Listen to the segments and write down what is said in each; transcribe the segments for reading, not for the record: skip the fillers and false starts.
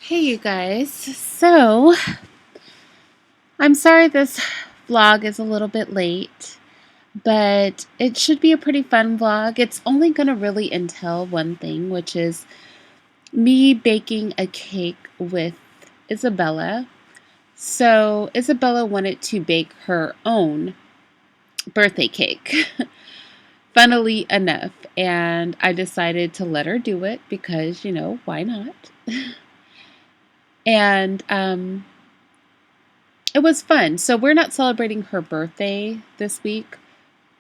Hey you guys, so I'm sorry this vlog is a little bit late, but it should be a pretty fun vlog. It's only going to really entail one thing, which is me baking a cake with Isabella. So Isabella wanted to bake her own birthday cake, funnily enough, and I decided to let her do it because, why not? And it was fun. So we're not celebrating her birthday this week.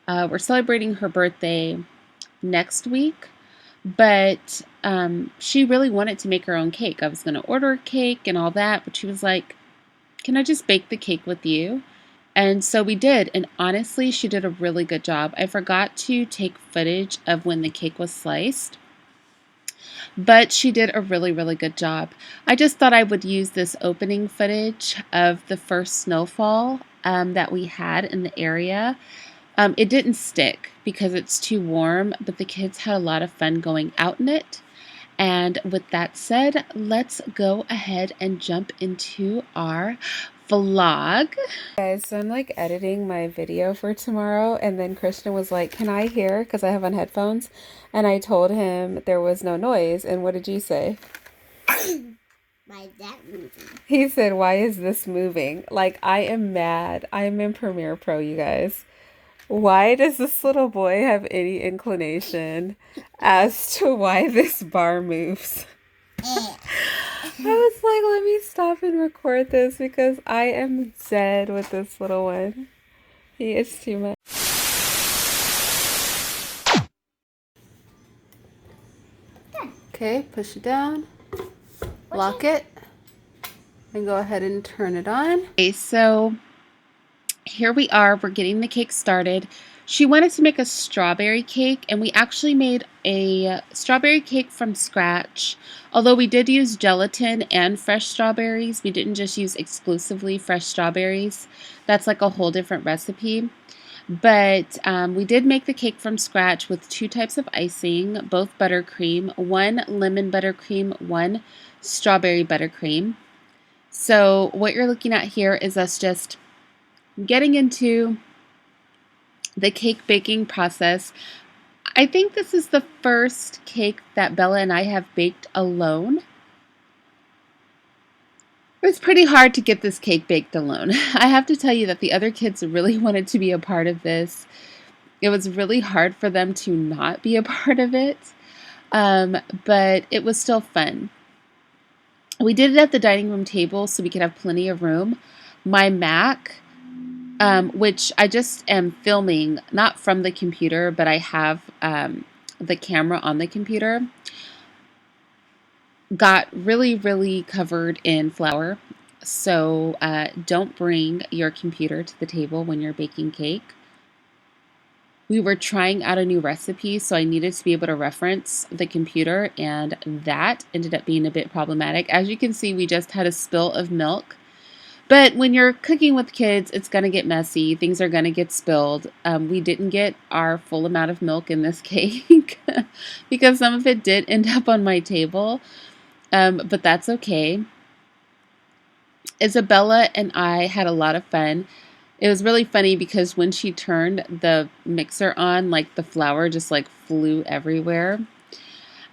We're celebrating her birthday next week. But she really wanted to make her own cake. I was going to order a cake and all that, but she was like, "Can I just bake the cake with you?" And so we did. And honestly, she did a really good job. I forgot to take footage of when the cake was sliced, but she did a really, really good job. I just thought I would use this opening footage of the first snowfall that we had in the area. It didn't stick because it's too warm, but the kids had a lot of fun going out in it. And with that said, let's go ahead and jump into our vlog. Guys, so I'm like editing my video for tomorrow, and then Christian was like, "Can I hear?" Because I have on headphones, and I told him there was no noise. And what did you say? Why is that moving? He said, "Why is this moving?" Like, I am mad. I am in Premiere Pro, you guys. Why does this little boy have any inclination as to why this bar moves? I was like, let me stop and record this because I am dead with this little one. He is too much. Okay, push it down, lock it, and go ahead and turn it on. Okay, so here we are. We're getting the cake started. She wanted to make a strawberry cake, and we actually made a strawberry cake from scratch. Although we did use gelatin and fresh strawberries, we didn't just use exclusively fresh strawberries. That's like a whole different recipe. But we did make the cake from scratch with two types of icing, both buttercream, one lemon buttercream, one strawberry buttercream. So what you're looking at here is us just getting into the cake baking process. I think this is the first cake that Bella and I have baked alone. It was pretty hard to get this cake baked alone. I have to tell you that the other kids really wanted to be a part of this. It was really hard for them to not be a part of it, but it was still fun. We did it at the dining room table so we could have plenty of room. My Mac, which I just am filming, not from the computer, but I have the camera on the computer, got really, really covered in flour. So don't bring your computer to the table when you're baking cake. We were trying out a new recipe, so I needed to be able to reference the computer, and that ended up being a bit problematic. As you can see, we just had a spill of milk. But when you're cooking with kids, it's going to get messy. Things are going to get spilled. We didn't get our full amount of milk in this cake because some of it did end up on my table, but that's okay. Isabella and I had a lot of fun. It was really funny because when she turned the mixer on, like the flour just like flew everywhere.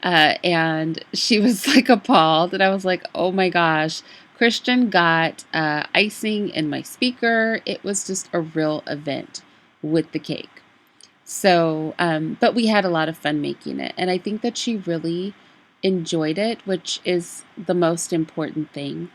And she was like appalled. And I was like, oh my gosh. Christian got icing in my speaker. It was just a real event with the cake. So, but we had a lot of fun making it. And I think that she really enjoyed it, which is the most important thing.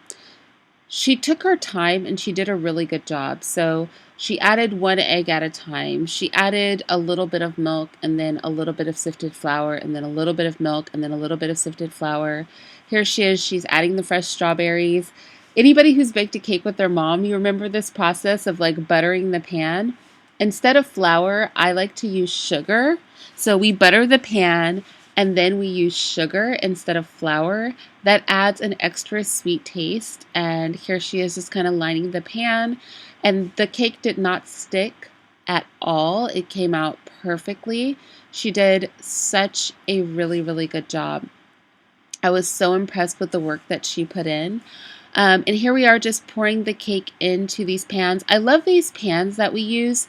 She took her time and she did a really good job. So she added one egg at a time. She added a little bit of milk and then a little bit of sifted flour and then a little bit of milk and then a little bit of sifted flour. Here she is. She's adding the fresh strawberries. Anybody who's baked a cake with their mom, you remember this process of like buttering the pan? Instead of flour, I like to use sugar. So we butter the pan and then we use sugar instead of flour. That adds an extra sweet taste. And here she is just kind of lining the pan. And the cake did not stick at all. It came out perfectly. She did such a really, really good job. I was so impressed with the work that she put in. And here we are just pouring the cake into these pans. I love these pans that we use.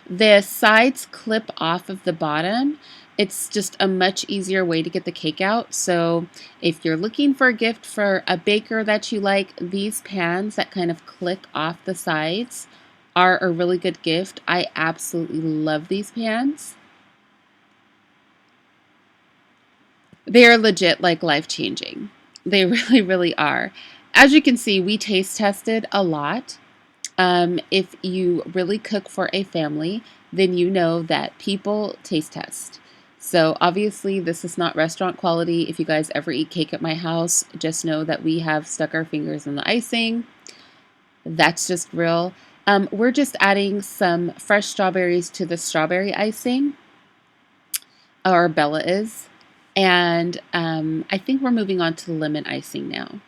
The sides clip off of the bottom. It's just a much easier way to get the cake out. So if you're looking for a gift for a baker that you like, these pans that kind of clip off the sides are a really good gift. I absolutely love these pans. They are legit like life-changing. They really, really are. As you can see, we taste tested a lot. If you really cook for a family, then you know that people taste test. So obviously this is not restaurant quality. If you guys ever eat cake at my house, just know that we have stuck our fingers in the icing. That's just real. We're just adding some fresh strawberries to the strawberry icing, or Bella is. And I think we're moving on to the lemon icing now.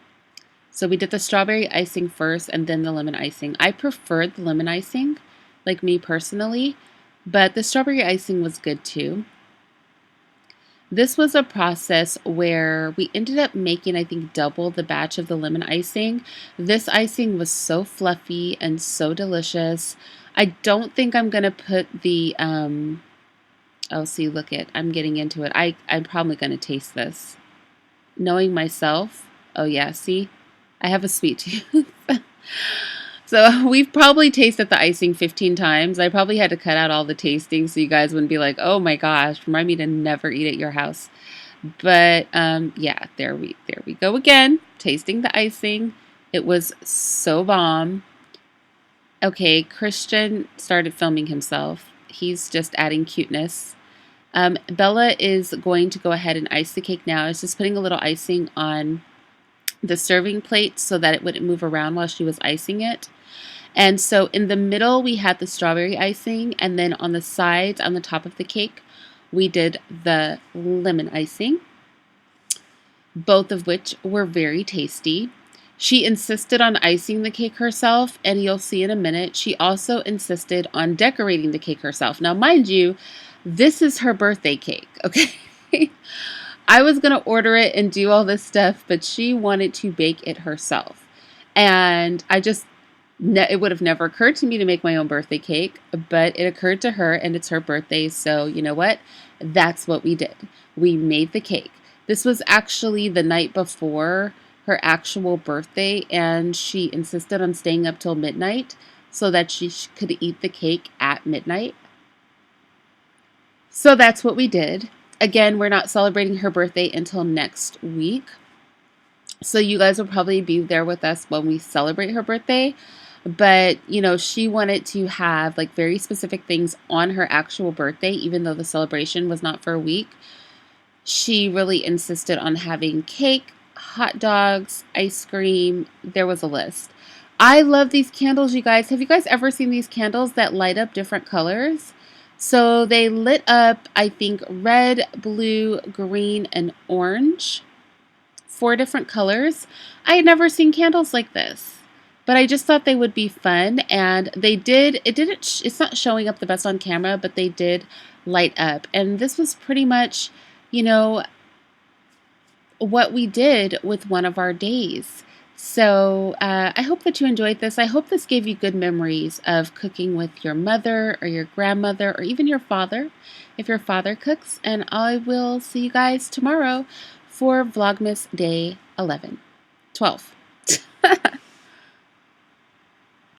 So we did the strawberry icing first and then the lemon icing. I preferred the lemon icing, like me personally, but the strawberry icing was good too. This was a process where we ended up making, I think, double the batch of the lemon icing. This icing was so fluffy and so delicious. I don't think I'm going to put the, oh, see, look it, I'm getting into it. I'm probably going to taste this. Knowing myself, oh yeah, see? I have a sweet tooth. So we've probably tasted the icing 15 times. I probably had to cut out all the tasting so you guys wouldn't be like, oh my gosh, remind me to never eat at your house. But yeah, there we go again, tasting the icing. It was so bomb. Okay, Christian started filming himself. He's just adding cuteness. Bella is going to go ahead and ice the cake now. It's just putting a little icing on the serving plate so that it wouldn't move around while she was icing it. And so in the middle, we had the strawberry icing, and then on the sides, on the top of the cake, we did the lemon icing, both of which were very tasty. She insisted on icing the cake herself, and you'll see in a minute, she also insisted on decorating the cake herself. Now, mind you, this is her birthday cake, okay? I was going to order it and do all this stuff, but she wanted to bake it herself. And it would have never occurred to me to make my own birthday cake, but it occurred to her, and it's her birthday, so you know what? That's what we did. We made the cake. This was actually the night before her actual birthday, and she insisted on staying up till midnight so that she could eat the cake at midnight. So that's what we did. Again, we're not celebrating her birthday until next week. So you guys will probably be there with us when we celebrate her birthday. But, you know, she wanted to have like very specific things on her actual birthday, even though the celebration was not for a week. She really insisted on having cake, hot dogs, ice cream. There was a list. I love these candles, you guys. Have you guys ever seen these candles that light up different colors? So they lit up, I think, red, blue, green, and orange. 4 different colors. I had never seen candles like this, but I just thought they would be fun, and they did. It's not showing up the best on camera, but they did light up. And this was pretty much, you know, what we did with one of our days. So I hope that you enjoyed this. I hope this gave you good memories of cooking with your mother or your grandmother or even your father, if your father cooks. And I will see you guys tomorrow for Vlogmas Day 11, 12.